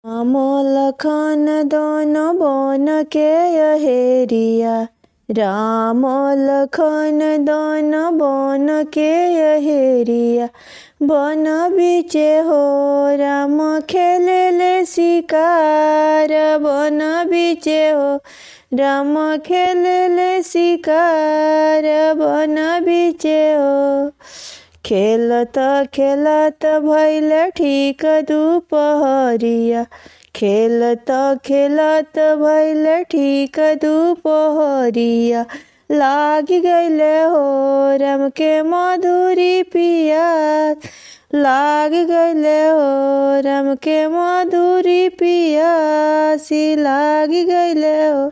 राम लखन दोनो बन के हेरिया। राम लखन दोनो बन के हेरिया। बन बीचे हो राम खेले ले शिकार। बन बीचे हो राम खेले ले शिकार। बन बीचे हो खेलत खेलत भइल ठीक दुपहरिया। खेलत खेलत भइल ठीक दुपहरिया। लाग गइले हो राम के मधुरी पियास। लाग गइले हो राम के मधुरी पियासी। लाग गइले हो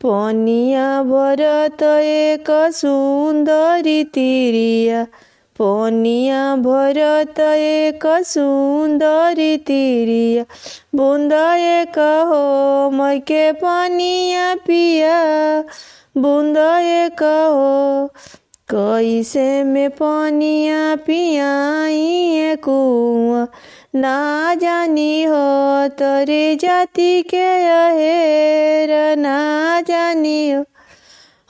पनिया भरत एक सुंदरी तिरिया। पनिया भरत एक सुंदरी तिरिया। बूंद एक हो मैके पनिया पिया। बूंद एक हो कैसे में पनिया पियाई कुआं। ना जानी हो तोरे जाति के अहेर। ना जानी हो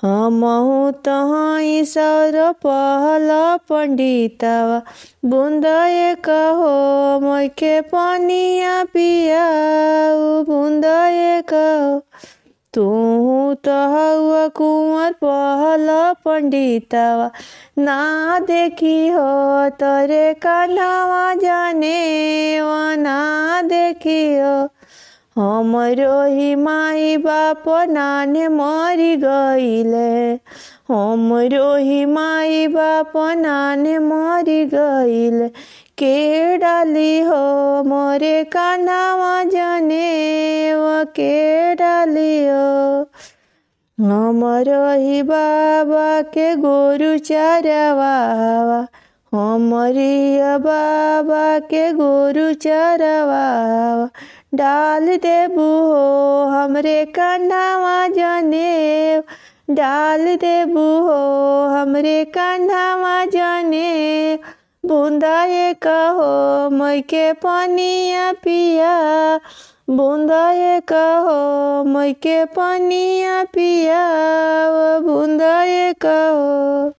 हमहु तहाई सर पहल पंडितवा। बूंद एक हो मैके पनिया पियाऊ। बूंद एक हो तू तो हउआ कुंवर पहल पंडितवा। ना देखी हो तोरे कान्हवा जाने। ना देखी हो हमरो ही माई बाप नाने मरी गइले। हमरो ही माई बाप नाने मरी गइले। के डाली हो मोरे कान्हवा जाने। के डाली हो हमरो ही बाबा के गोरु चरवावा। हमरी बाबा के गोरु चरवावा। डाल देबू हो हमरे कान्हवा जाने। डाल देबू हो हमरे कान्हवा जाने। बूंदा एक हो मैके पनिया पिया। बूंदा एक हो मैके पनिया पिया। बूंदा एक हो।